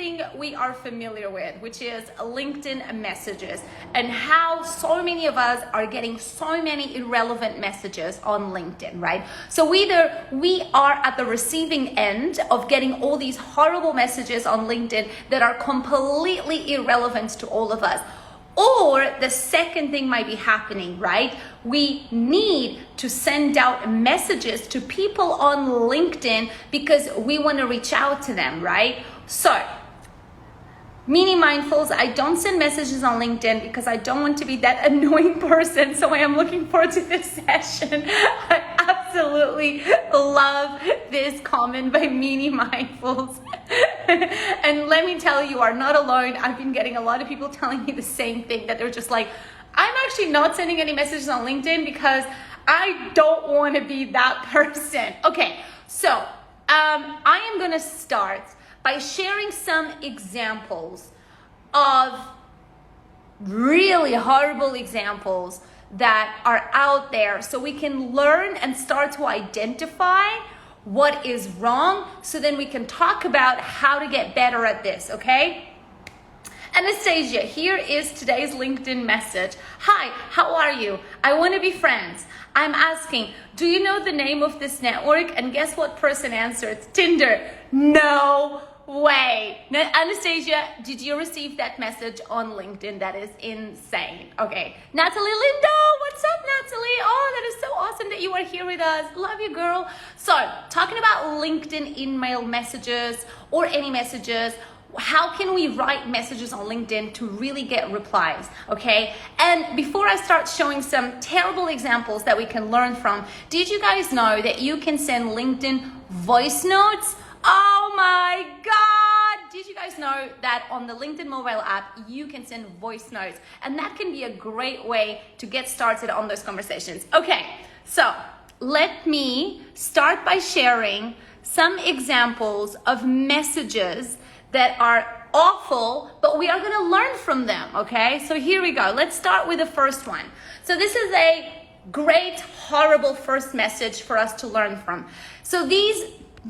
something we are familiar with, which is LinkedIn messages, and how so many of us are getting so many irrelevant messages on LinkedIn, right? So either we are at the receiving end of getting all these horrible messages on LinkedIn that are completely irrelevant to all of us. Or the second thing might be happening, right? We need to send out messages to people on LinkedIn because we want to reach out to them, right? So, Mini Mindfuls, I don't send messages on LinkedIn because I don't want to be that annoying person. So I am looking forward to this session. I absolutely love this comment by Mini Mindfuls. And let me tell you, you are not alone. I've been getting a lot of people telling me the same thing, that they're just like, I'm actually not sending any messages on LinkedIn because I don't want to be that person. Okay, so I am going to start by sharing some examples of really horrible examples that are out there so we can learn and start to identify what is wrong, so then we can talk about how to get better at this, okay? Anastasia, here is today's LinkedIn message. Hi, how are you? I want to be friends. I'm asking, do you know the name of this network? And guess what person answered? Tinder. No way. Now, Anastasia, did you receive that message on LinkedIn? That is insane. Okay. Natalie Lindo, what's up, Natalie? Oh, that is so awesome that you are here with us. Love you, girl. So, talking about LinkedIn email messages or any messages, how can we write messages on LinkedIn to really get replies, okay? And before I start showing some terrible examples that we can learn from, did you guys know that you can send LinkedIn voice notes? Oh my God! Did you guys know that on the LinkedIn mobile app, you can send voice notes? And that can be a great way to get started on those conversations. Okay, so let me start by sharing some examples of messages that are awful, but we are gonna learn from them, okay? So here we go. Let's start with the first one. So this is a great, horrible first message for us to learn from. So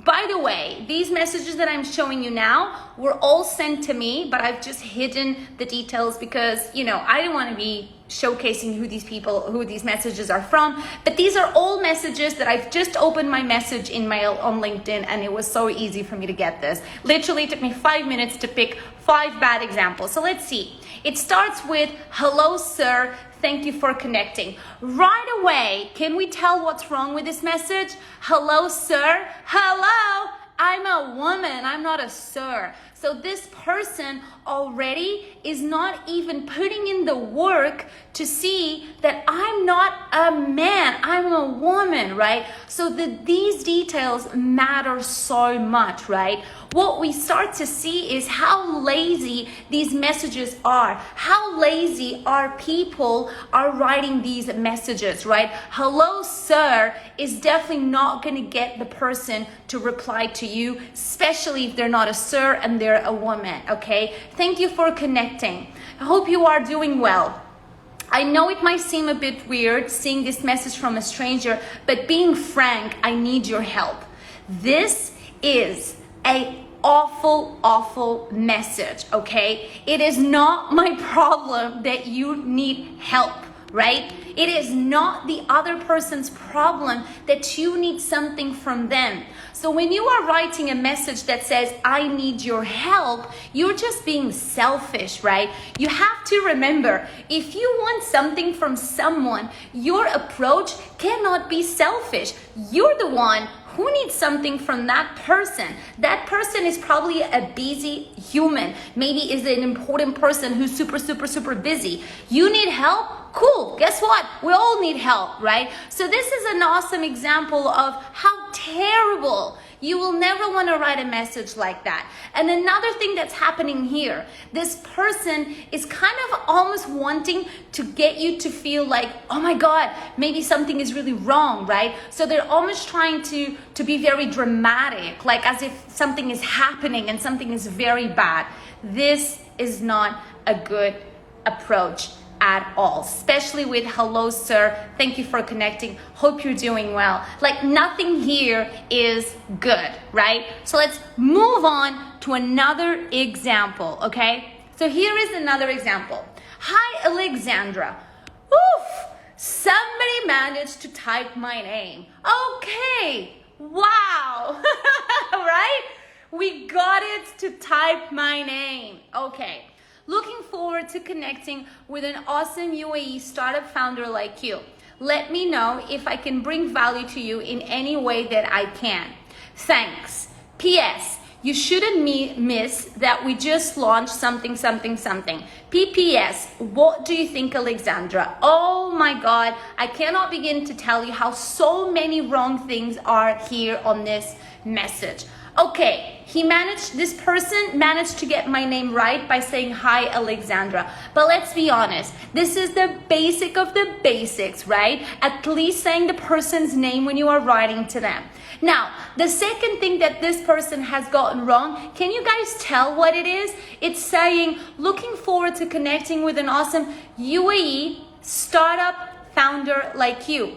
by the way, these messages that I'm showing you now were all sent to me, but I've just hidden the details because, I don't want to be showcasing who these messages are from. But these are all messages that I've just opened my message email on LinkedIn, and it was so easy for me to get this. Literally took me 5 minutes to pick 5 bad examples. So let's see. It starts with, hello, sir. Thank you for connecting. Right away, can we tell what's wrong with this message? Hello, sir. Hello. I'm a woman. I'm not a sir. So this person already is not even putting in the work to see that I'm not a man, I'm a woman, right? So these details matter so much, right? What we start to see is how lazy these messages are. How lazy our people are writing these messages, right? Hello, sir is definitely not going to get the person to reply to you, especially if they're not a sir and they're a woman, okay? Thank you for connecting. I hope you are doing well. I know it might seem a bit weird seeing this message from a stranger, but being frank, I need your help. This is a awful message, okay? It is not my problem that you need help, right? It is not the other person's problem that you need something from them. So when you are writing a message that says, I need your help, you're just being selfish, right? You have to remember, if you want something from someone, your approach cannot be selfish. You're the one who needs something from that person. That person is probably a busy human. Maybe is an important person who's super busy. You need help? Cool, guess what? We all need help, right? So this is an awesome example of how terrible. You will never want to write a message like that. And another thing that's happening here, this person is kind of almost wanting to get you to feel like, oh my God, maybe something is really wrong, right? So they're almost trying to be very dramatic, like as if something is happening and something is very bad. This is not a good approach at all, especially with hello, sir. Thank you for connecting. Hope you're doing well. Like nothing here is good, right? So let's move on to another example, okay? So here is another example. Hi, Alexandra. Oof, somebody managed to type my name. Okay, wow, right? We got it to type my name. Okay, looking forward to connecting with an awesome UAE startup founder like you. Let me know if I can bring value to you in any way that I can. Thanks. P.S. You shouldn't miss that we just launched something. PPS, what do you think, Alexandra? Oh my God, I cannot begin to tell you how so many wrong things are here on this message. Okay, this person managed to get my name right by saying, hi, Alexandra. But let's be honest, this is the basic of the basics, right? At least saying the person's name when you are writing to them. Now, the second thing that this person has gotten wrong, can you guys tell what it is? It's saying, looking forward to connecting with an awesome UAE startup founder like you.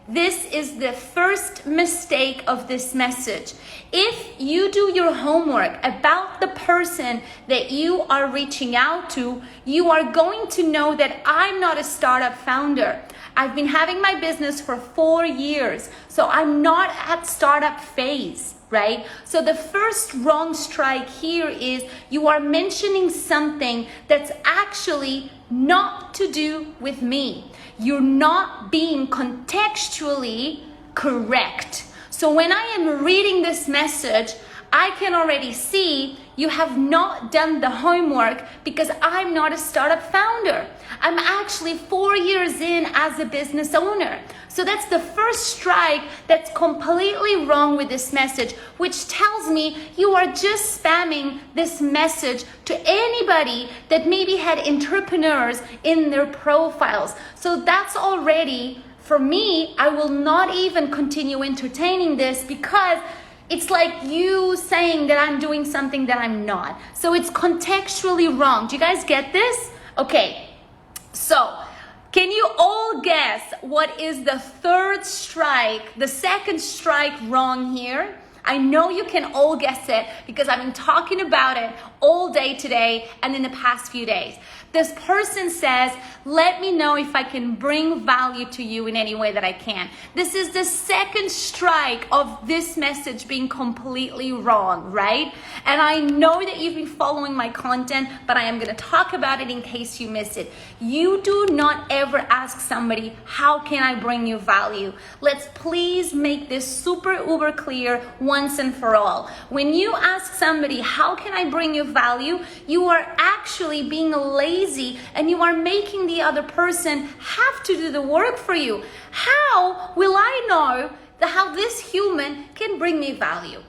This is the first mistake of this message. If you do your homework about the person that you are reaching out to, you are going to know that I'm not a startup founder. I've been having my business for 4 years, so I'm not at startup phase, right? So the first wrong strike here is you are mentioning something that's actually not to do with me. You're not being contextually correct. So when I am reading this message, I can already see you have not done the homework because I'm not a startup founder. I'm actually 4 years in as a business owner. So that's the first strike that's completely wrong with this message, which tells me you are just spamming this message to anybody that maybe had entrepreneurs in their profiles. So that's already, for me, I will not even continue entertaining this because it's like you saying that I'm doing something that I'm not. So it's contextually wrong. Do you guys get this? Okay, so can you all guess what is the third strike, the second strike wrong here? I know you can all guess it because I've been talking about it all day today and in the past few days. This person says, let me know if I can bring value to you in any way that I can. This is the second strike of this message being completely wrong, right? And I know that you've been following my content, but I am going to talk about it in case you missed it. You do not ever ask somebody, how can I bring you value? Let's please make this super uber clear once and for all. When you ask somebody, how can I bring you value? You are actually being lazy and you are making the other person have to do the work for you. How will I know how this human can bring me value?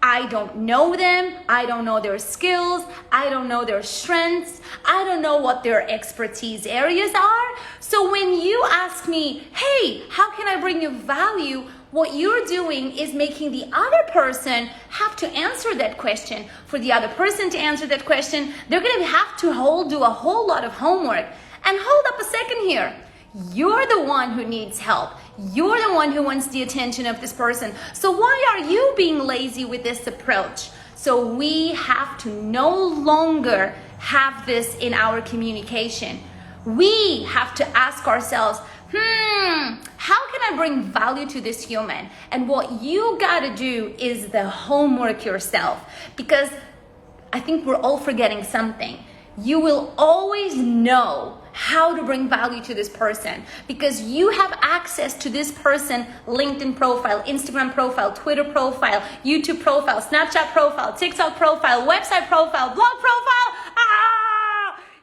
I don't know them. I don't know their skills. I don't know their strengths. I don't know what their expertise areas are. So when you ask me, hey, how can I bring you value? What you're doing is making the other person have to answer that question. For the other person to answer that question, they're going to have to do a whole lot of homework. And hold up a second here. You're the one who needs help. You're the one who wants the attention of this person. So why are you being lazy with this approach? So we have to no longer have this in our communication. We have to ask ourselves, how can I bring value to this human? And what you gotta do is the homework yourself, because I think we're all forgetting something. You will always know how to bring value to this person because you have access to this person LinkedIn profile, Instagram profile, Twitter profile, YouTube profile, Snapchat profile, TikTok profile, website profile, blog profile.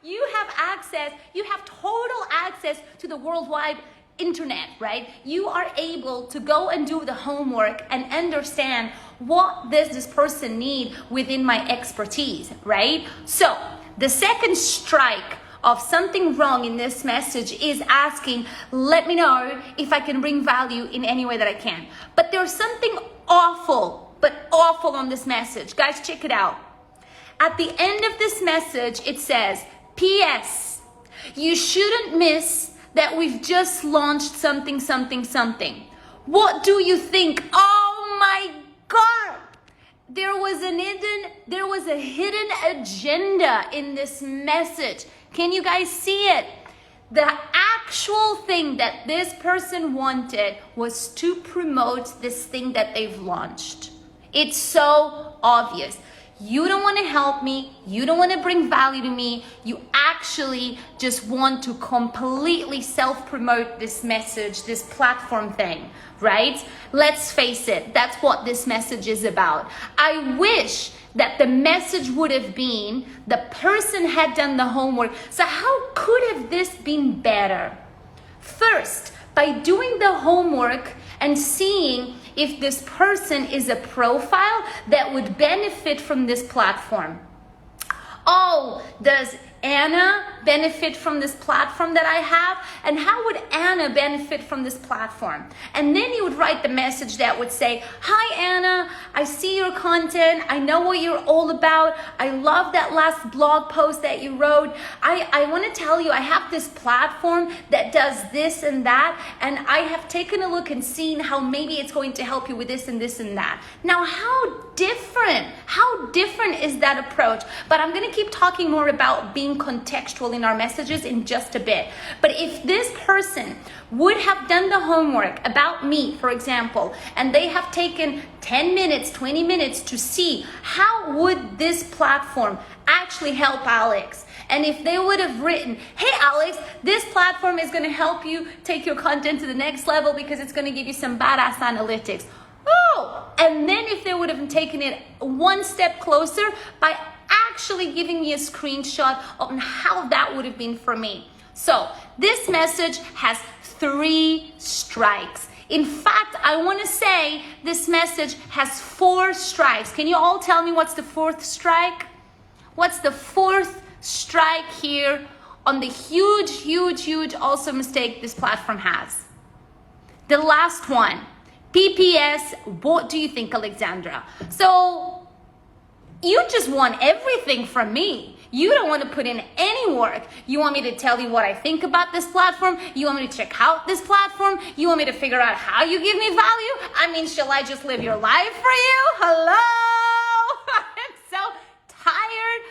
You have access, you have total access to the worldwide internet, right? You are able to go and do the homework and understand what does this person need within my expertise, right? So the second strike of something wrong in this message is asking, let me know if I can bring value in any way that I can. But there's something awful on this message. Guys, check it out. At the end of this message, it says, P.S. You shouldn't miss that we've just launched something. What do you think? Oh my God! there was a hidden agenda in this message. Can you guys see it? The actual thing that this person wanted was to promote this thing that they've launched. It's so obvious. You don't want to help me. You don't want to bring value to me. You actually just want to completely self-promote this message, this platform thing, right? Let's face it, that's what this message is about. I wish that the message would have been the person had done the homework. So how could have this been better? First, by doing the homework and seeing if this person is a profile that would benefit from this platform. Oh, does Anna benefit from this platform that I have? And how would Anna benefit from this platform? And then you would write the message that would say, hi Anna, I see your content. I know what you're all about. I love that last blog post that you wrote. I want to tell you, I have this platform that does this and that. And I have taken a look and seen how maybe it's going to help you with this and this and that. Now, how different is that approach? But I'm going to keep talking more about being contextual in our messages in just a bit. But if this person would have done the homework about me, for example, and they have taken 10 minutes, 20 minutes to see how would this platform actually help Alex, and if they would have written, hey Alex, this platform is going to help you take your content to the next level because it's going to give you some badass analytics. Oh, and then if they would have taken it one step closer by actually giving me a screenshot on how that would have been for me. So this message has 3 strikes. In fact, I want to say this message has 4 strikes. Can you all tell me what's the 4th strike? What's the 4th strike here on the huge also mistake this platform has? The last one. PPS, what do you think, Alexandra? So you just want everything from me. You don't want to put in any work. You want me to tell you what I think about this platform? You want me to check out this platform? You want me to figure out how you give me value? I mean, shall I just live your life for you? Hello? I'm so tired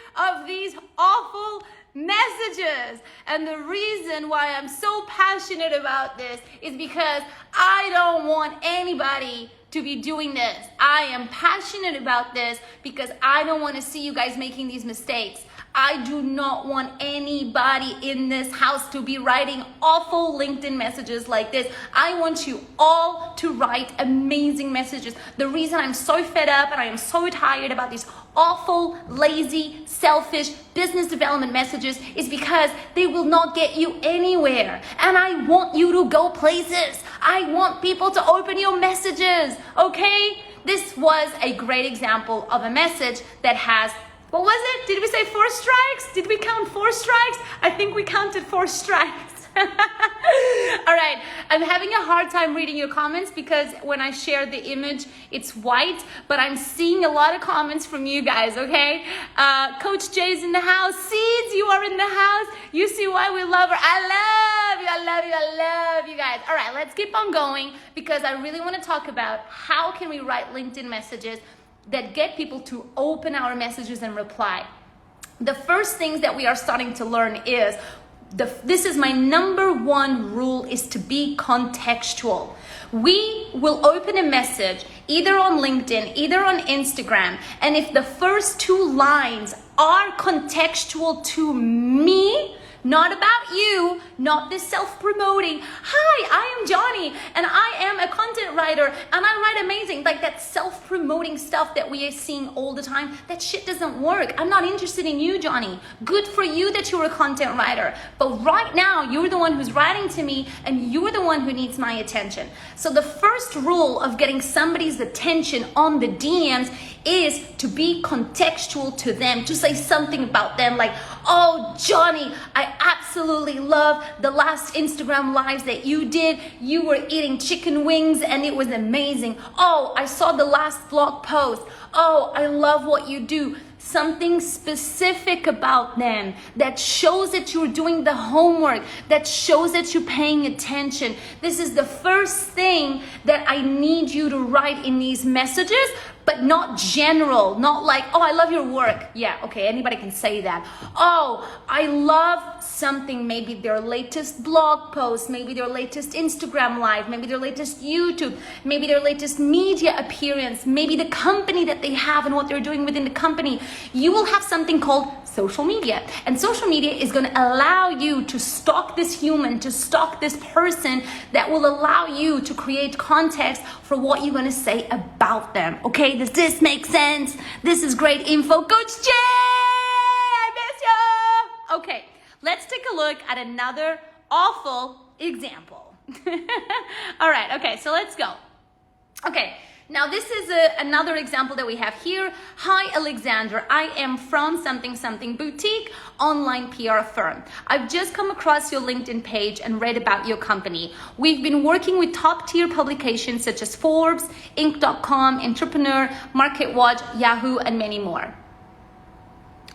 of these awful messages. And the reason why I'm so passionate about this is because I don't want anybody to be doing this. I am passionate about this because I don't want to see you guys making these mistakes. I do not want anybody in this house to be writing awful LinkedIn messages like this. I want you all to write amazing messages. The reason I'm so fed up and I am so tired about these awful, lazy, selfish business development messages is because they will not get you anywhere. And I want you to go places. I want people to open your messages, okay? This was a great example of a message that has, what was it? Did we say 4 strikes? Did we count 4 strikes? I think we counted 4 strikes. All right, I'm having a hard time reading your comments because when I share the image, it's white, but I'm seeing a lot of comments from you guys, okay? Coach Jay's in the house. Seeds, you are in the house. You see why we love her. I love you guys. All right, let's keep on going because I really want to talk about how can we write LinkedIn messages that get people to open our messages and reply. The first things that we are starting to learn is this is my number 1 rule, is to be contextual. We will open a message either on LinkedIn, either on Instagram, and if the first 2 lines are contextual to me, not about you, not this self-promoting, hi, I am Johnny, and I am a content writer, and I write amazing, like that self-promoting stuff that we are seeing all the time, that shit doesn't work. I'm not interested in you, Johnny. Good for you that you're a content writer, but right now, you're the one who's writing to me, and you're the one who needs my attention. So the first rule of getting somebody's attention on the DMs is to be contextual to them, to say something about them like, oh, Johnny, I absolutely love the last Instagram lives that you did. You were eating chicken wings and it was amazing. Oh, I saw the last blog post. Oh, I love what you do. Something specific about them that shows that you're doing the homework, that shows that you're paying attention. This is the first thing that I need you to write in these messages. but not general, not like, oh, I love your work. Yeah, okay, anybody can say that. Oh, I love something, maybe their latest blog post, maybe their latest Instagram live, maybe their latest YouTube, maybe their latest media appearance, maybe the company that they have and what they're doing within the company. You will have something called social media, and social media is going to allow you to stalk this human, to stalk this person, that will allow you to create context for what you're going to say about them. Okay, does this make sense? This is great info. Coach J, I miss you. Okay, let's take a look at another awful example. All right, okay, so let's go. Okay, now this is another example that we have here. Hi, Alexander. I am from something something boutique online PR firm. I've just come across your LinkedIn page and read about your company. We've been working with top tier publications such as Forbes, Inc.com, Entrepreneur, MarketWatch, Yahoo, and many more.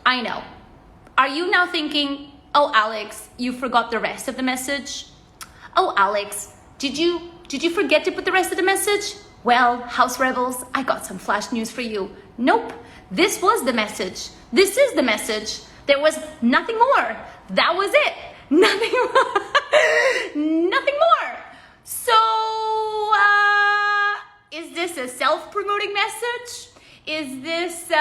I know. Are you now thinking, oh, Alex, you forgot the rest of the message? Oh, Alex, did you forget to put the rest of the message? Well, House Rebels, I got some flash news for you. Nope, this was the message. This is the message. There was nothing more. That was it. Nothing more. Nothing more. So, is this a self-promoting message? Is this, what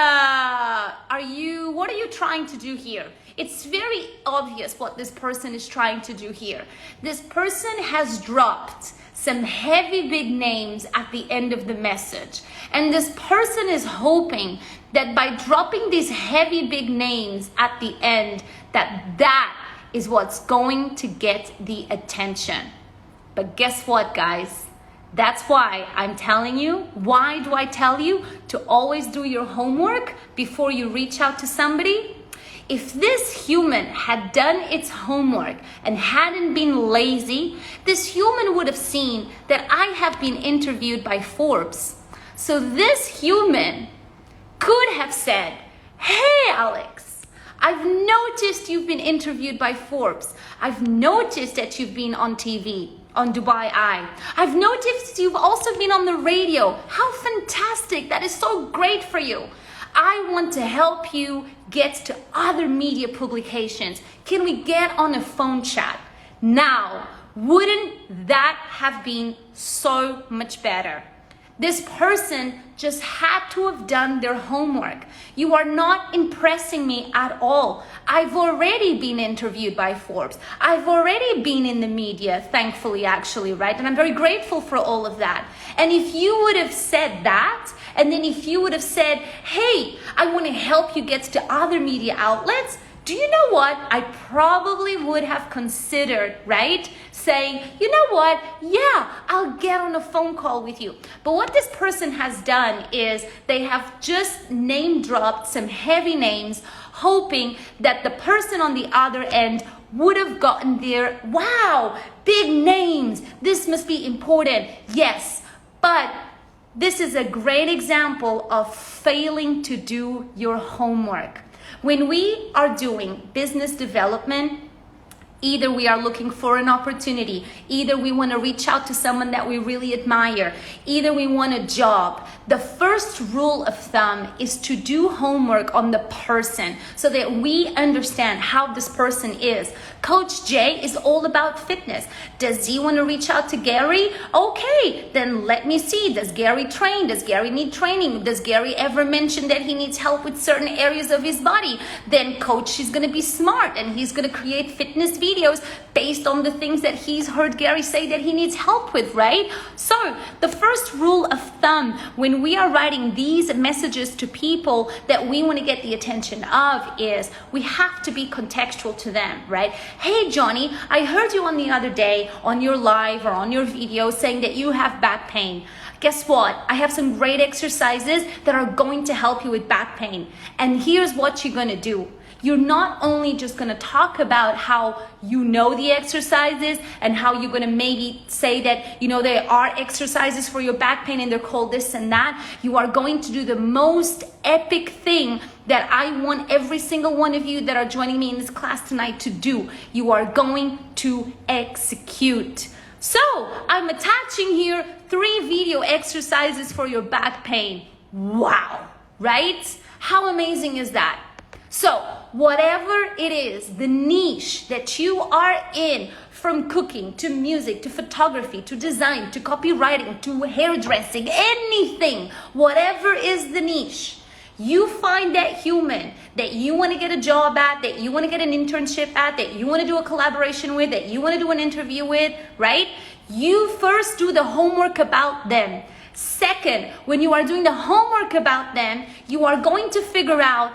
are you trying to do here? It's very obvious what this person is trying to do here. This person has dropped some heavy big names at the end of the message. And this person is hoping that by dropping these heavy big names at the end, that is what's going to get the attention. But guess what, guys? That's why I'm telling you. Why do I tell you to always do your homework before you reach out to somebody? If this human had done its homework and hadn't been lazy, this human would have seen that I have been interviewed by Forbes. So this human could have said, hey, Alex, I've noticed you've been interviewed by Forbes. I've noticed that you've been on TV, on Dubai Eye. I've noticed you've also been on the radio. How fantastic. That is so great for you. I want to help you get to other media publications. Can we get on a phone chat? Now, wouldn't that have been so much better? This person just had to have done their homework. You are not impressing me at all. I've already been interviewed by Forbes. I've already been in the media, thankfully, actually, right? And I'm very grateful for all of that. And if you would have said that, and then if you would have said, hey, I want to help you get to other media outlets, do you know what? I probably would have considered, right? Saying, you know what? Yeah, I'll get on a phone call with you. But what this person has done is they have just name dropped some heavy names, hoping that the person on the other end would have gotten their, wow, big names. This must be important. Yes, but this is a great example of failing to do your homework. When we are doing business development, either we are looking for an opportunity, either we want to reach out to someone that we really admire, either we want a job. The first rule of thumb is to do homework on the person so that we understand how this person is. Coach Jay is all about fitness. Does he want to reach out to Gary? Okay, then let me see. Does Gary train? Does Gary need training? Does Gary ever mention that he needs help with certain areas of his body? Then Coach is going to be smart and he's going to create fitness videos based on the things that he's heard Gary say that he needs help with, right? So the first rule of thumb when we are writing these messages to people that we want to get the attention of is we have to be contextual to them, right? Hey, Johnny, I heard you on the other day on your live or on your video saying that you have back pain. Guess what? I have some great exercises that are going to help you with back pain. And here's what you're going to do. You're not only just going to talk about how you know the exercises and how you're going to maybe say that, you know, there are exercises for your back pain and they're called this and that. You are going to do the most epic thing that I want every single one of you that are joining me in this class tonight to do. You are going to execute. So I'm attaching here 3 video exercises for your back pain. Wow, right? How amazing is that? So whatever it is, the niche that you are in, from cooking to music to photography to design to copywriting to hairdressing, anything, whatever is the niche, you find that human that you want to get a job at, that you want to get an internship at, that you want to do a collaboration with, that you want to do an interview with, right? You first do the homework about them. Second, when you are doing the homework about them, you are going to figure out,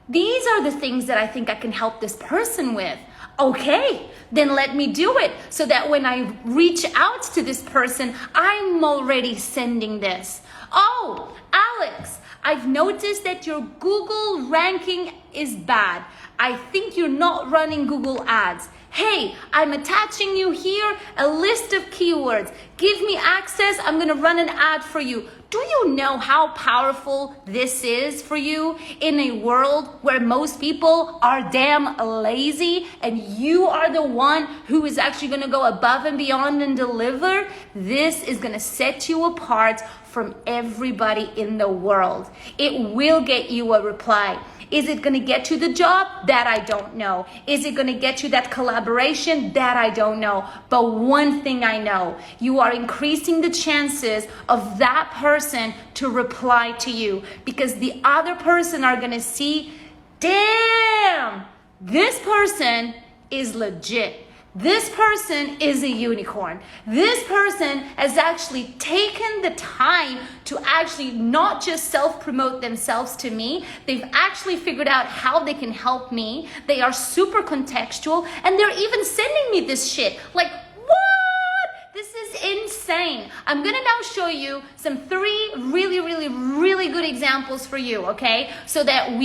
these are the things that I think I can help this person with. Okay, then let me do it so that when I reach out to this person, I'm already sending this. Oh, Alex, I've noticed that your Google ranking is bad. I think you're not running Google ads. Hey, I'm attaching you here a list of keywords. Give me access, I'm gonna run an ad for you. Do you know how powerful this is for you in a world where most people are damn lazy and you are the one who is actually gonna go above and beyond and deliver? This is gonna set you apart from everybody in the world. It will get you a reply. Is it gonna get you the job? That I don't know. Is it gonna get you that collaboration? That I don't know. But one thing I know, you are increasing the chances of that person to reply to you, because the other person are gonna see, damn, this person is legit. This person is a unicorn. This person has actually taken the time to actually not just self-promote themselves to me. They've actually figured out how they can help me. They are super contextual, and they're even sending me this shit. Like, what? This is insane. I'm gonna now show you some 3 really good examples for you, okay? So that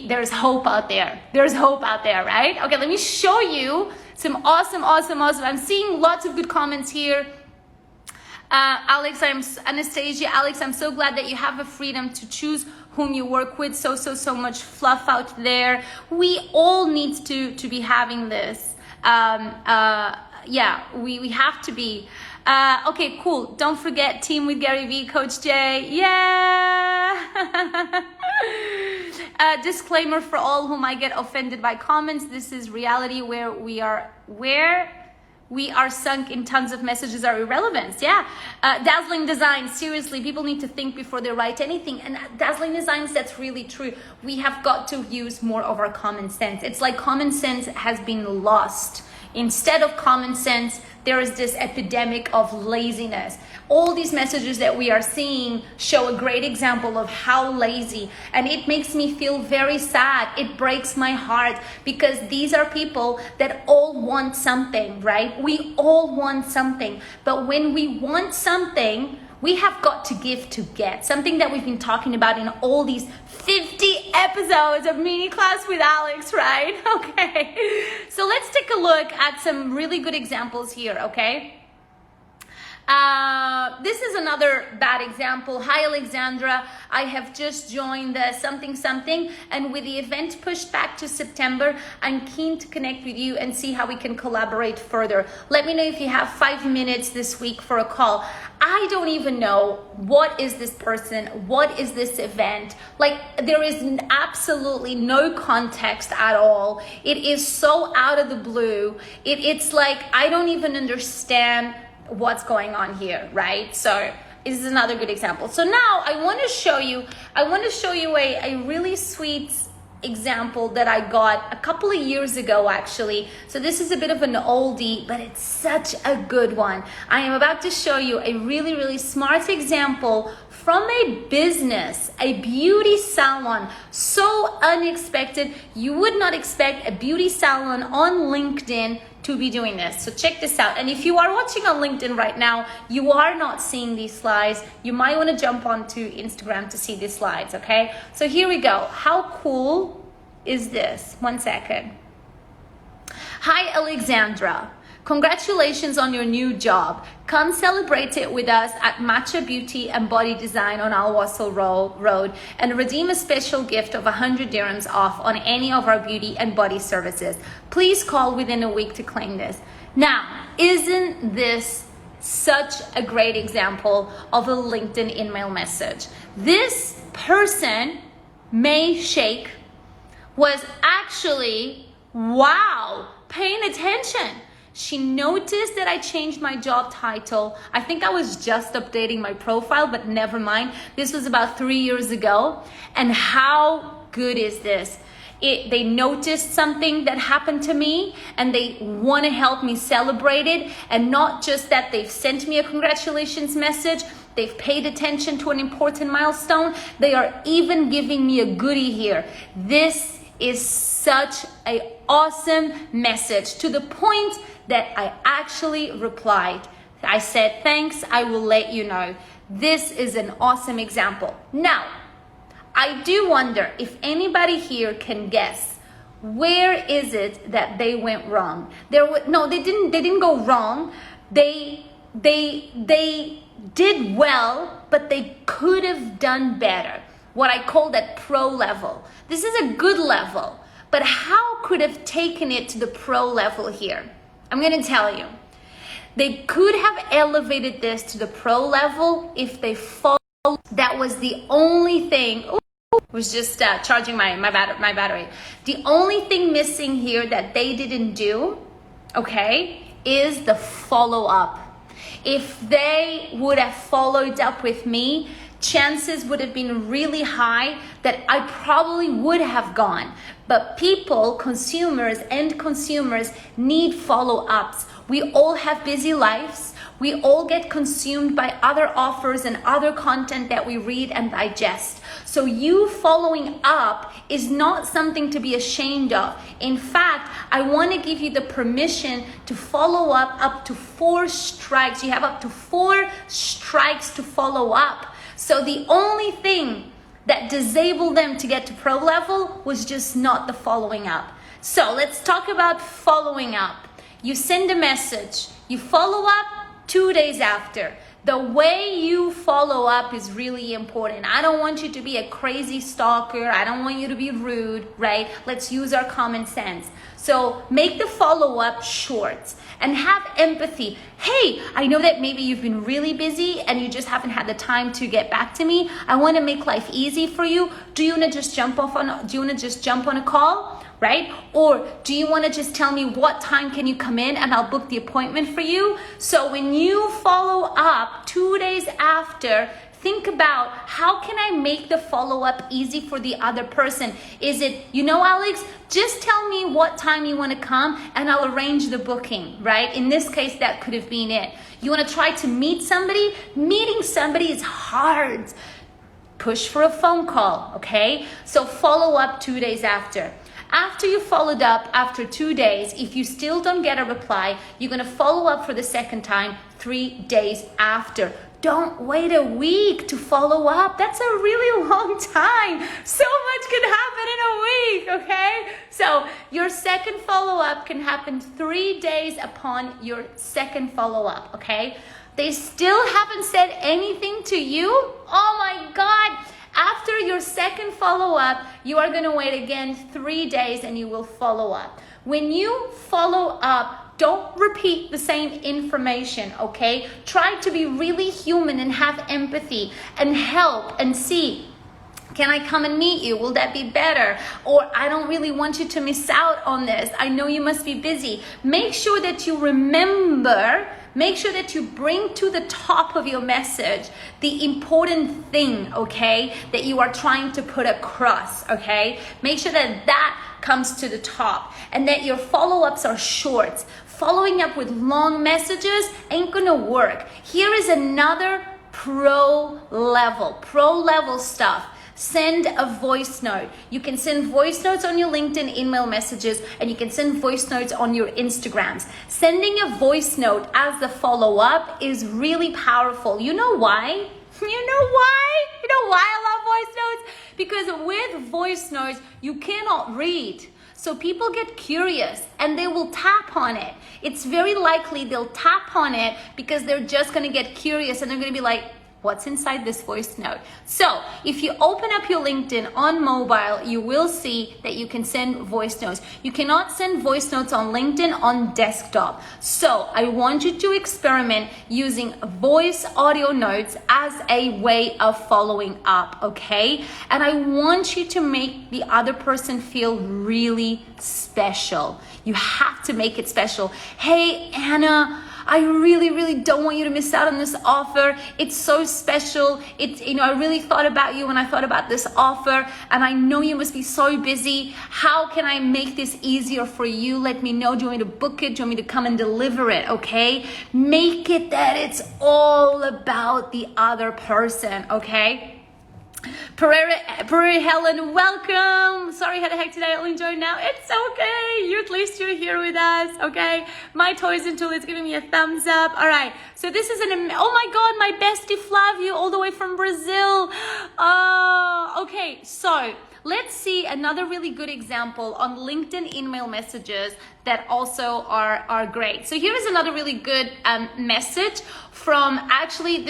there's hope out there. There's hope out there, right? Okay, let me show you some awesome. I'm seeing lots of good comments here. Alex, Anastasia, Alex, I'm so glad that you have the freedom to choose whom you work with. So much fluff out there. We all need to be having this. Yeah, we have to be. Okay, cool. Don't forget Team with Gary Vee, Coach Jay. Yeah. Disclaimer for all whom I get offended by comments. This is reality where we are sunk in tons of messages are irrelevant. Yeah. Dazzling designs. Seriously, people need to think before they write anything. And dazzling designs, that's really true. We have got to use more of our common sense. It's like common sense has been lost. Instead of common sense, there is this epidemic of laziness. All these messages that we are seeing show a great example of how lazy, and it makes me feel very sad. It breaks my heart, because these are people that all want something, right? We all want something, but when we want something, we have got to give to get. Something that we've been talking about in all these 50 episodes of Mini Class with Alex, right? Okay. So let's take a look at some really good examples here, okay? This is another bad example. Hi, Alexandra. I have just joined the something, and with the event pushed back to September, I'm keen to connect with you and see how we can collaborate further. Let me know if you have 5 minutes this week for a call. I don't even know what is this person, what is this event. Like, there is absolutely no context at all. It is so out of the blue. It's like I don't even understand what's going on here, right? So this is another good example. So now I want to show you a really sweet example that I got a couple of years ago, actually. So this is a bit of an oldie, but it's such a good one. I am about to show you a really smart example from a business, a beauty salon. So unexpected. You would not expect a beauty salon on LinkedIn to be doing this. So check this out. And if you are watching on LinkedIn right now, you are not seeing these slides. You might want to jump onto Instagram to see these slides, okay? So here we go. How cool is this? 1 second. Hi, Alexandra. Congratulations on your new job. Come celebrate it with us at Matcha Beauty and Body Design on Al Wasl Road and redeem a special gift of 100 dirhams off on any of our beauty and body services. Please call within a week to claim this. Now, isn't this such a great example of a LinkedIn email message. This person, May Shake, was actually, wow, paying attention. She noticed that I changed my job title. I think I was just updating my profile, but never mind. This was about 3 years ago. And how good is this? They noticed something that happened to me and they want to help me celebrate it. And not just that, they've sent me a congratulations message. They've paid attention to an important milestone. They are even giving me a goodie here. This is such an awesome message, to the point that I actually replied. I said, thanks, I will let you know. This is an awesome example. Now, I do wonder if anybody here can guess, where is it that they went wrong? No, they didn't go wrong. They did well, but they could have done better. What I call that pro level. This is a good level, but how could have taken it to the pro level here? I'm going to tell you. They could have elevated this to the pro level if they followed. That was the only thing. Was just charging my battery. The only thing missing here that they didn't do, okay, is the follow-up. If they would have followed up with me, chances would have been really high that I probably would have gone. But people, consumers, end consumers need follow-ups. We all have busy lives. We all get consumed by other offers and other content that we read and digest. So you following up is not something to be ashamed of. In fact, I want to give you the permission to follow up to 4 strikes. You have up to 4 strikes to follow up. So the only thing that disabled them to get to pro level was just not the following up. So let's talk about following up. You send a message, you follow up 2 days after. The way you follow up is really important. I don't want you to be a crazy stalker. I don't want you to be rude, right? Let's use our common sense. So make the follow-up short and have empathy. Hey, I know that maybe you've been really busy and you just haven't had the time to get back to me. I want to make life easy for you. Do you want to just jump on a call? Right? Or do you want to just tell me what time can you come in and I'll book the appointment for you? So when you follow up 2 days after, think about, how can I make the follow-up easy for the other person? Is it, Alex, just tell me what time you want to come and I'll arrange the booking, right? In this case, that could have been it. You want to try to meet somebody? Meeting somebody is hard. Push for a phone call, okay? So follow up 2 days after. After you followed up, after 2 days, if you still don't get a reply, you're going to follow up for the second time 3 days after. Don't wait a week to follow up. That's a really long time. So much can happen in a week, okay? So your second follow-up can happen 3 days upon your second follow-up, okay? They still haven't said anything to you? Oh my God. After your second follow-up, you are going to wait again 3 days and you will follow up. When you follow up, don't repeat the same information, okay? Try to be really human and have empathy and help and see, can I come and meet you? Will that be better? Or I don't really want you to miss out on this. I know you must be busy. Make sure that you remember. Make sure that you bring to the top of your message the important thing, okay, that you are trying to put across, okay? Make sure that that comes to the top and that your follow-ups are short. Following up with long messages ain't gonna work. Here is another pro level stuff. Send a voice note. You can send voice notes on your LinkedIn email messages and you can send voice notes on your Instagrams. Sending a voice note as the follow-up is really powerful. You know why? You know why I love voice notes? Because with voice notes, you cannot read. So people get curious and they will tap on it. It's very likely they'll tap on it because they're just gonna get curious and they're gonna be like, what's inside this voice note. So if you open up your LinkedIn on mobile, you will see that you can send voice notes. You cannot send voice notes on LinkedIn on desktop. So I want you to experiment using voice audio notes as a way of following up, okay? And I want you to make the other person feel really special. You have to make it special. Hey, Anna, I really don't want you to miss out on this offer. It's so special. I really thought about you when I thought about this offer, and I know you must be so busy. How can I make this easier for you? Let me know. Do you want me to book it? Do you want me to come and deliver it? Okay? Make it that it's all about the other person, okay? Pereira Helen, welcome. Sorry I had a hectic day. I'll enjoy now. It's okay. At least you're here with us, okay? My Toys and Tool is giving me a thumbs up. All right. So this is oh my God, my bestie Flavio, all the way from Brazil. Okay. So let's see another really good example on LinkedIn email messages that also are great. So here is another really good message from, actually,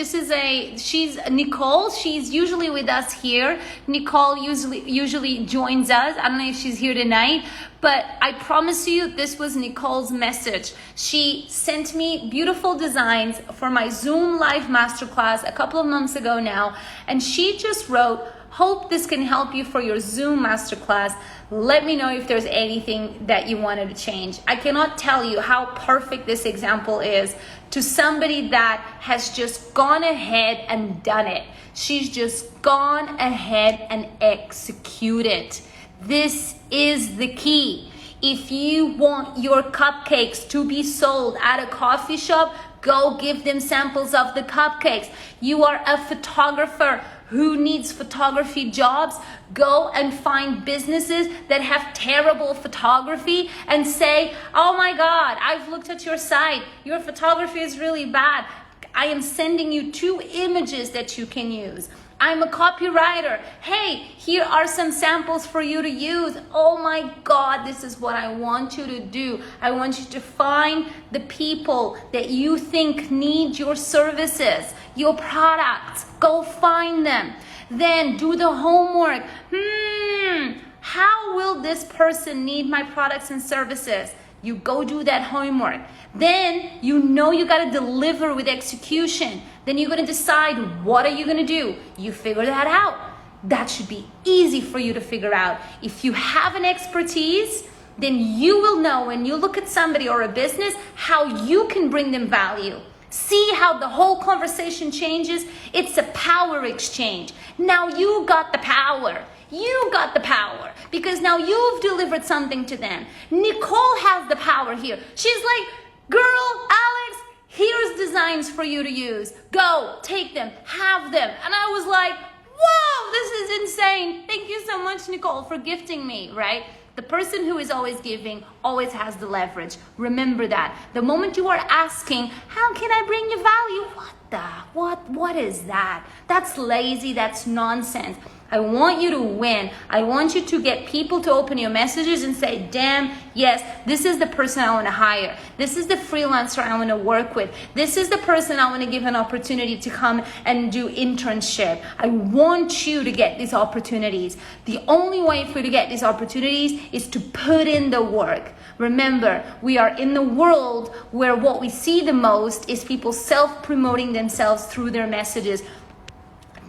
she's Nicole. She's usually with us here. Nicole usually joins us. I don't know if she's here tonight, but I promise you this was Nicole's message. She sent me beautiful designs for my Zoom live masterclass a couple of months ago now, and she just wrote, hope this can help you for your Zoom masterclass. Let me know if there's anything that you wanted to change. I cannot tell you how perfect this example is to somebody that has just gone ahead and done it. She's just gone ahead and executed. This is the key. If you want your cupcakes to be sold at a coffee shop, go give them samples of the cupcakes. You are a photographer who needs photography jobs, go and find businesses that have terrible photography and say, oh my God, I've looked at your site. Your photography is really bad. I am sending you 2 images that you can use. I'm a copywriter. Hey, here are some samples for you to use. Oh my God, this is what I want you to do. I want you to find the people that you think need your services, your products. Go find them. Then do the homework. How will this person need my products and services? You go do that homework. Then you got to deliver with execution. Then you're going to decide, what are you going to do? You figure that out. That should be easy for you to figure out. If you have an expertise, then you will know when you look at somebody or a business how you can bring them value. See how the whole conversation changes? It's a power exchange. Now you got the power. You got the power because now you've delivered something to them. Nicole has the power here. She's like, girl, Alex, here's designs for you to use. Go, take them, have them. And I was like, whoa, this is insane. Thank you so much, Nicole, for gifting me, right? The person who is always giving always has the leverage. Remember that. The moment you are asking, how can I bring you value? What is that? That's lazy, that's nonsense. I want you to win. I want you to get people to open your messages and say, damn, yes, this is the person I want to hire. This is the freelancer I want to work with. This is the person I want to give an opportunity to come and do internship. I want you to get these opportunities. The only way for you to get these opportunities is to put in the work. Remember, we are in the world where what we see the most is people self-promoting themselves through their messages.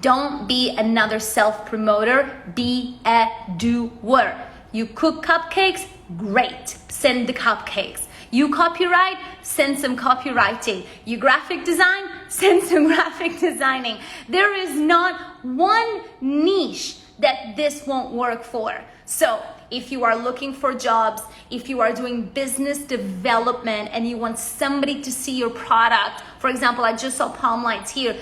Don't be another self-promoter, be a doer. You cook cupcakes, great, send the cupcakes. You copyright, send some copywriting. You graphic design, send some graphic designing. There is not one niche that this won't work for. So if you are looking for jobs, if you are doing business development and you want somebody to see your product, for example, I just saw Palm Lights here.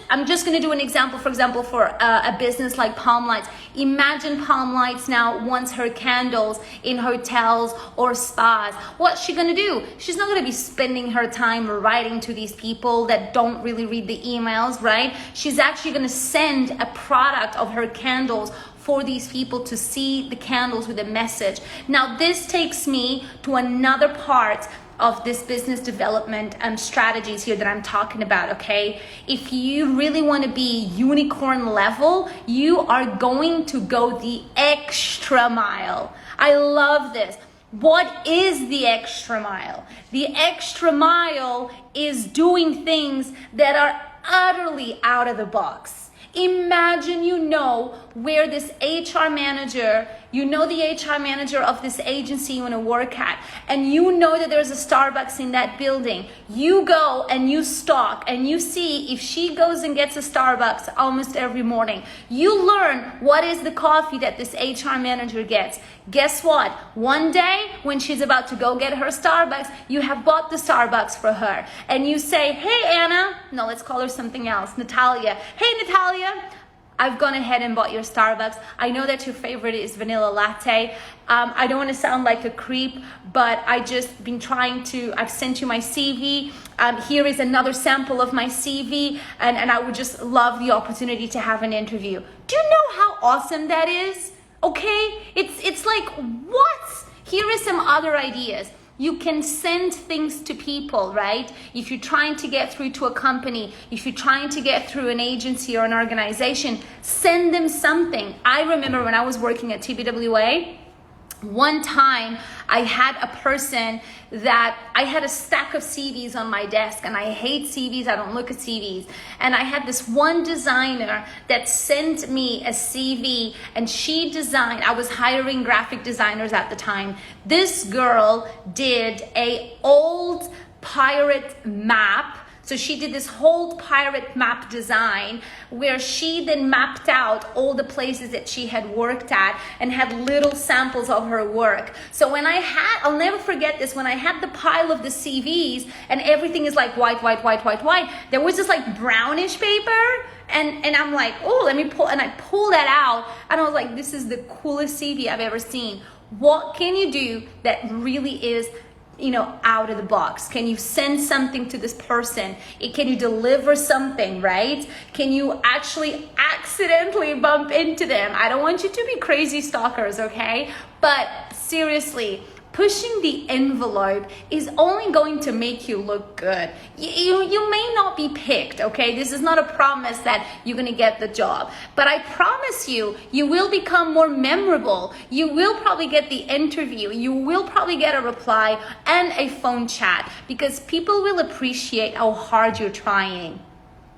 I'm just going to do an example, for example, for a business like Palm Lights. Imagine Palm Lights now wants her candles in hotels or spas. What's she going to do? She's not going to be spending her time writing to these people that don't really read the emails, right? She's actually going to send a product of her candles for these people to see the candles with a message. Now, this takes me to another part of this business development strategies here that I'm talking about, okay? If you really want to be unicorn level, you are going to go the extra mile. I love this. What is the extra mile? The extra mile is doing things that are utterly out of the box. Imagine you know where this HR manager, you know the HR manager of this agency you want to work at, and you know that there's a Starbucks in that building. You go and you stalk and you see if she goes and gets a Starbucks almost every morning. You learn what is the coffee that this HR manager gets. Guess what? One day when she's about to go get her Starbucks, you have bought the Starbucks for her. And you say, hey Anna, no, let's call her something else, Natalia. Hey Natalia, I've gone ahead and bought your Starbucks. I know that your favorite is vanilla latte. I don't want to sound like a creep, but I've sent you my CV. Here is another sample of my CV, and I would just love the opportunity to have an interview. Do you know how awesome that is? Okay, it's like, what? Here are some other ideas. You can send things to people, right? If you're trying to get through to a company, if you're trying to get through an agency or an organization, send them something. I remember when I was working at TBWA, one time I had a person that I had a stack of CVs on my desk, and I hate CVs, I don't look at CVs. And I had this one designer that sent me a CV, and she designed, I was hiring graphic designers at the time. This girl did a old pirate map. So she did this whole pirate map design where she then mapped out all the places that she had worked at and had little samples of her work. So when I'll never forget this, when I had the pile of the CVs and everything is like white, there was this like brownish paper. And I'm like, oh, let me pull, and I pull that out, and I was like, this is the coolest CV I've ever seen. What can you do that really is, out of the box? Can you send something to this person? Can you deliver something, right? Can you actually accidentally bump into them? I don't want you to be crazy stalkers, okay? But seriously, pushing the envelope is only going to make you look good. You may not be picked, okay? This is not a promise that you're gonna get the job, but I promise you, you will become more memorable. You will probably get the interview. You will probably get a reply and a phone chat, because people will appreciate how hard you're trying.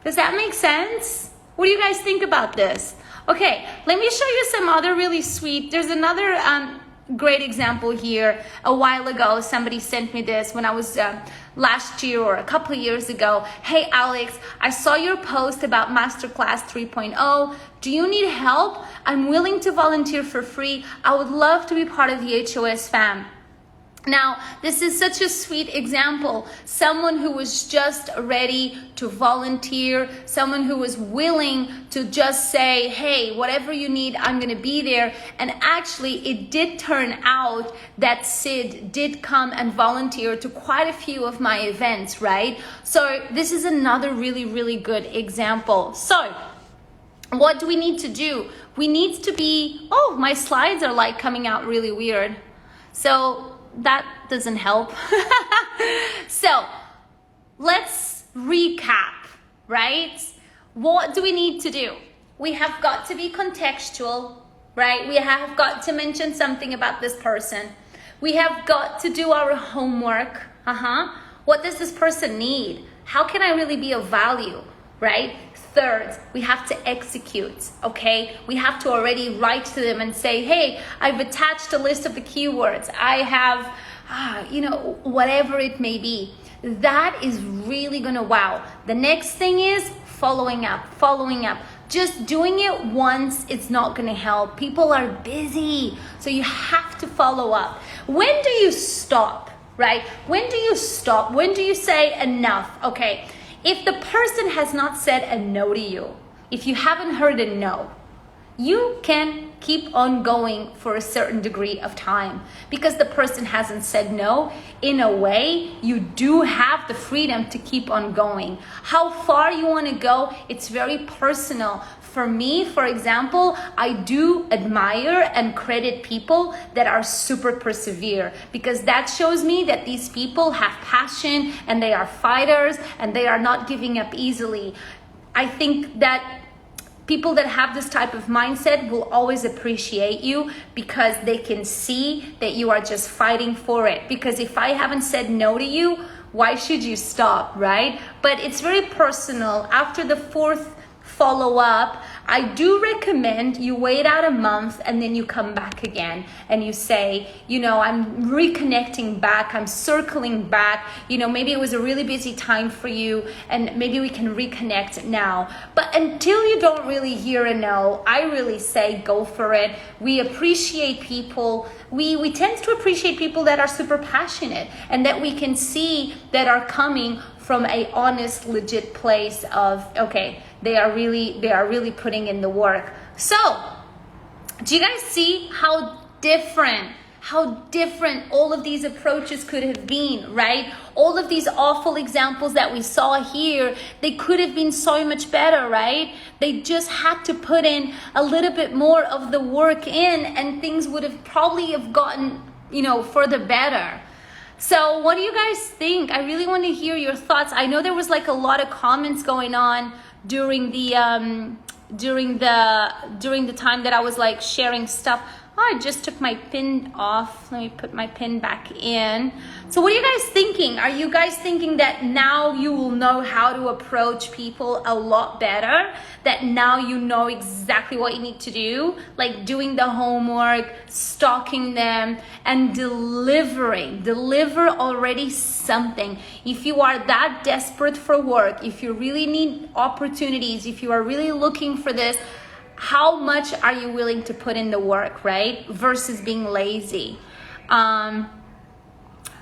Does that make sense? What do you guys think about this? Okay, let me show you some other really sweet, there's another, great example here. A while ago, somebody sent me this when I was last year or a couple of years ago. Hey Alex, I saw your post about Masterclass 3.0. Do you need help? I'm willing to volunteer for free. I would love to be part of the HOS fam. Now, this is such a sweet example. Someone who was just ready to volunteer, someone who was willing to just say, hey, whatever you need, I'm gonna be there. And actually, it did turn out that Sid did come and volunteer to quite a few of my events, right? So this is another really, really good example. So what do we need to do? We need to be, oh, my slides are like coming out really weird. So that doesn't help. So let's recap, right? What do we need to do? We have got to be contextual, right? We have got to mention something about this person. We have got to do our homework. What does this person need? How can I really be of value, right? Third, we have to execute, okay? We have to already write to them and say, hey, I've attached a list of the keywords. I have, whatever it may be. That is really gonna wow. The next thing is following up. Just doing it once, it's not gonna help. People are busy, so you have to follow up. When do you stop, right? When do you stop? When do you say enough? Okay. If the person has not said a no to you, if you haven't heard a no, you can keep on going for a certain degree of time because the person hasn't said no. In a way, you do have the freedom to keep on going. How far you want to go, it's very personal. For me, for example, I do admire and credit people that are super persevere, because that shows me that these people have passion and they are fighters and they are not giving up easily. I think that people that have this type of mindset will always appreciate you because they can see that you are just fighting for it. Because if I haven't said no to you, why should you stop, right? But it's very personal. After the 4th follow-up, I do recommend you wait out a month and then you come back again and you say, I'm reconnecting back, I'm circling back, maybe it was a really busy time for you and maybe we can reconnect now. But until you don't really hear a no, I really say go for it. We appreciate people. We tend to appreciate people that are super passionate and that we can see that are coming from a honest, legit place of, okay, they are really putting in the work. So, do you guys see how different all of these approaches could have been, right? All of these awful examples that we saw here, they could have been so much better, right? They just had to put in a little bit more of the work in and things would have probably have gotten, further better. So what do you guys think? I really want to hear your thoughts. I know there was like a lot of comments going on during the time that I was like sharing stuff. Oh, I just took my pin off. Let me put my pin back in. So what are you guys thinking? Are you guys thinking that now you will know how to approach people a lot better? That now you know exactly what you need to do? Like doing the homework, stalking them, and deliver already something. If you are that desperate for work, if you really need opportunities, if you are really looking for this, how much are you willing to put in the work, right? Versus being lazy.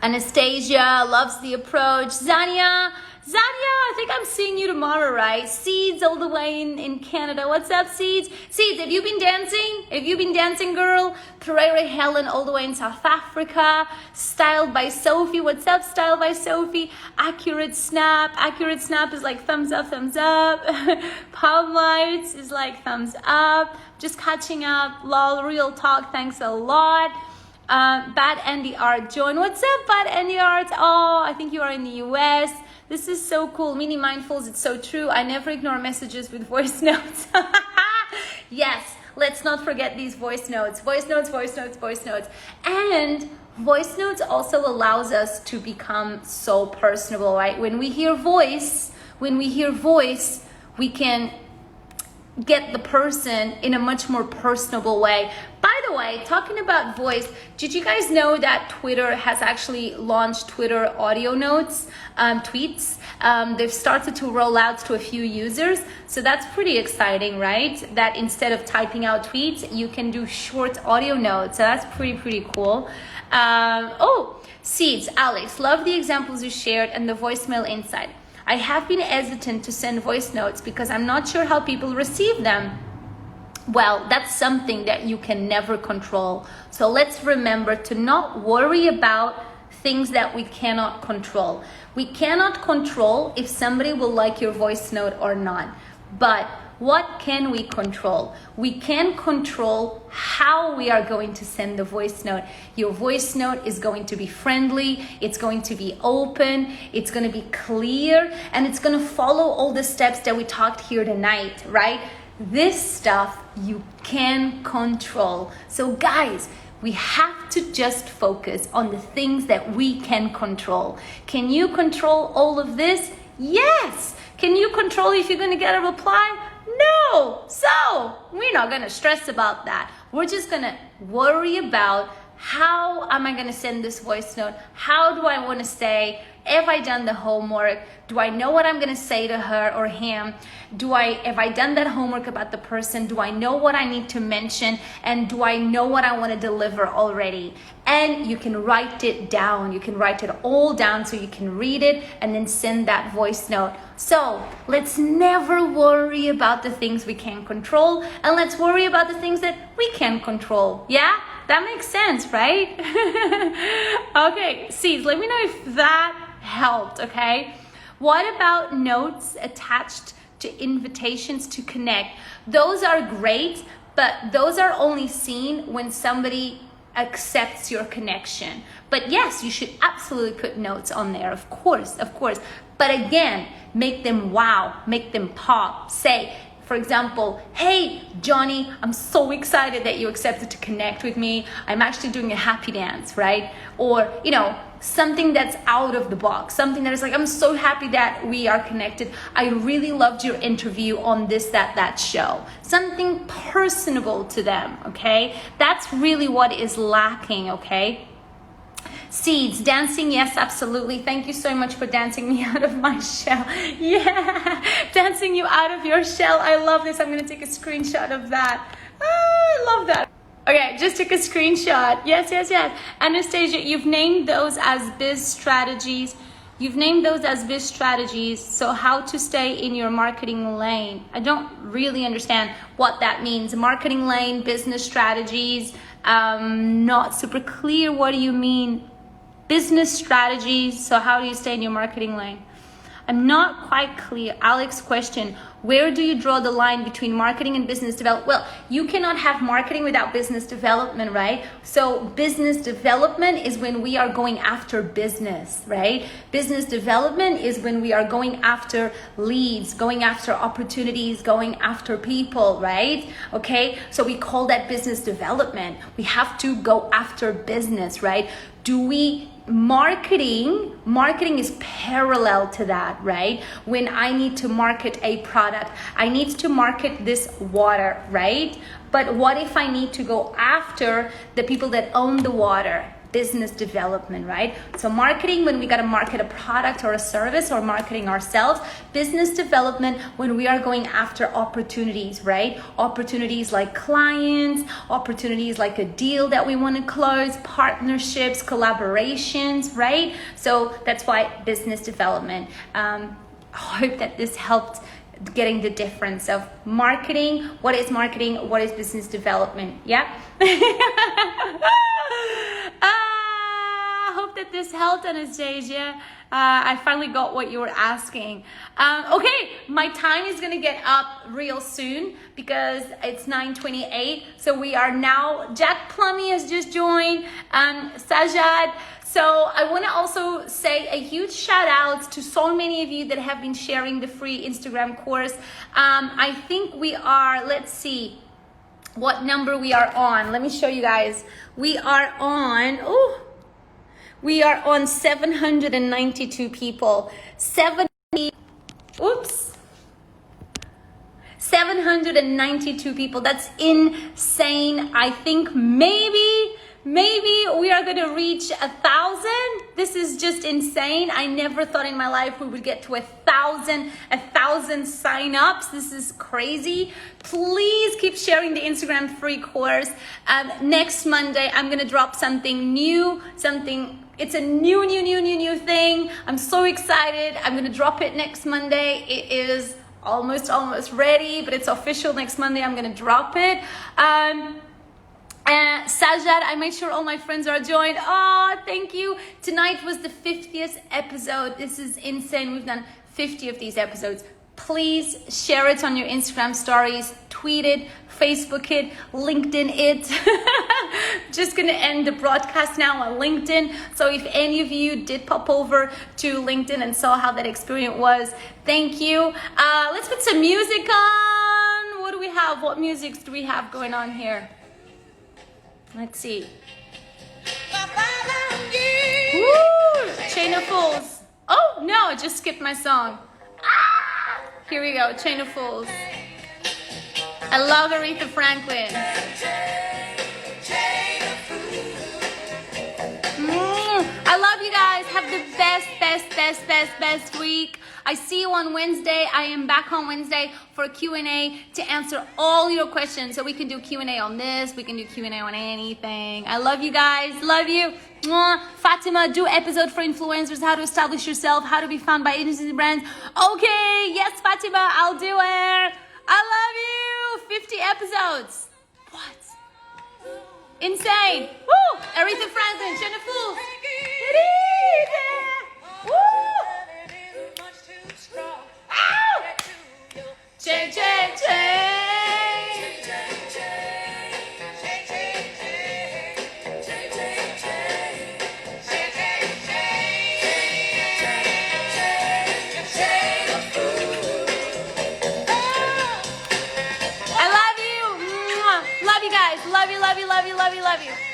Anastasia loves the approach. Zania, I think I'm seeing you tomorrow, right? Seeds all the way in Canada. What's up, Seeds? Seeds, have you been dancing? Have you been dancing, girl? Pereira Helen all the way in South Africa. Styled by Sophie. What's up, Styled by Sophie? Accurate Snap. Accurate Snap is like thumbs up, thumbs up. Palm Lights is like thumbs up. Just catching up. Lol, real talk. Thanks a lot. Bad Andy Art join. What's up, Bad Andy Art? Oh, I think you are in the US. This is so cool. Mini Mindfuls, it's so true. I never ignore messages with voice notes. Yes, let's not forget these voice notes. Voice notes. And voice notes also allows us to become so personable, right? When we hear voice, we can get the person in a much more personable way. By the way, talking about voice, did you guys know that Twitter has actually launched Twitter audio notes, tweets? They've started to roll out to a few users. So that's pretty exciting, right? That instead of typing out tweets, you can do short audio notes. So that's pretty cool. Seeds, Alex, love the examples you shared and the voicemail insight. I have been hesitant to send voice notes because I'm not sure how people receive them. Well, that's something that you can never control. So let's remember to not worry about things that we cannot control. We cannot control if somebody will like your voice note or not. But what can we control? We can control how we are going to send the voice note. Your voice note is going to be friendly, it's going to be open, it's going to be clear, and it's going to follow all the steps that we talked here tonight, right? This stuff you can control. So guys, we have to just focus on the things that we can control. Can you control all of this? Yes. Can you control if you're going to get a reply? No. So we're not going to stress about that. We're just going to worry about how am I going to send this voice note? How do I want to say? Have I done the homework? Do I know what I'm going to say to her or him? Have I done that homework about the person? Do I know what I need to mention? And do I know what I want to deliver already? And you can write it down. You can write it all down so you can read it and then send that voice note. So let's never worry about the things we can't control, and let's worry about the things that we can control. Yeah? That makes sense, right? Okay, Seeds, let me know if that helped, okay? What about notes attached to invitations to connect. Those are great, but those are only seen when somebody accepts your connection. But yes, you should absolutely put notes on there, of course. But again, make them wow, make them pop. Say, for example, hey, Johnny, I'm so excited that you accepted to connect with me. I'm actually doing a happy dance, right? Or, something that's out of the box, something that is like, I'm so happy that we are connected. I really loved your interview on this, that show. Something personable to them, okay? That's really what is lacking, okay? Seeds, dancing, yes, absolutely. Thank you so much for dancing me out of my shell. Yeah, dancing you out of your shell. I love this. I'm going to take a screenshot of that. I love that. Okay, just took a screenshot. Yes. Anastasia, you've named those as biz strategies. So how to stay in your marketing lane? I don't really understand what that means. Marketing lane, business strategies. Not super clear. What do you mean? Business strategies. So how do you stay in your marketing lane? I'm not quite clear. Alex question, where do you draw the line between marketing and business development? Well, you cannot have marketing without business development, right? So business development is when we are going after business, right? Business development is when we are going after leads, going after opportunities, going after people, right? Okay, so we call that business development. We have to go after business, right? Marketing is parallel to that, right? When I need to market a product, I need to market this water, right? But what if I need to go after the people that own the water? Business development, right? So marketing, when we got to market a product or a service, or marketing ourselves. Business development, when we are going after opportunities, right? Opportunities like clients, opportunities like a deal that we want to close, partnerships, collaborations, right? So that's why business development. I hope that this helped getting the difference of marketing. What is marketing? What is business development? Yeah. I hope that this helped, Anastasia. I finally got what you were asking. Okay, my time is gonna get up real soon because it's 9:28. So we are now, Jack Plummy has just joined, Sajad. So I want to also say a huge shout out to so many of you that have been sharing the free Instagram course. I think we are, let's see what number we are on. Let me show you guys. We are on 792 people. 792 people. That's insane. I think maybe we are going to reach 1,000. This is just insane. I never thought in my life we would get to 1,000 sign-ups. This is crazy. Please keep sharing the Instagram free course. Next Monday, I'm going to drop something new, it's a new thing. I'm so excited. I'm going to drop it next Monday. It is almost ready, but it's official next Monday. I'm going to drop it. Sajad, I made sure all my friends are joined. Oh, thank you. Tonight was the 50th episode. This is insane. We've done 50 of these episodes. Please share it on your Instagram stories, tweet it, Facebook it, LinkedIn it. Just gonna end the broadcast now on LinkedIn. So if any of you did pop over to LinkedIn and saw how that experience was, thank you. Let's put some music on. What do we have? What music do we have going on here? Let's see. Woo! Chain of Fools. Oh no, I just skipped my song. Here we go, Chain of Fools. I love Aretha Franklin. I love you guys. Have the best week. I see you on Wednesday. I am back on Wednesday for Q&A to answer all your questions. So we can do Q&A on this. We can do Q&A on anything. I love you guys. Love you. Mwah. Fatima, do episode for influencers, how to establish yourself, how to be found by agencies and brands. Okay, yes, Fatima, I'll do it. I love you. 50 episodes. What? Insane. Woo! Aretha Franklin, Chain of Fools. Woo! Ow! I love you. Mwah. Love you guys. Love you, love you, love you, love you, love you.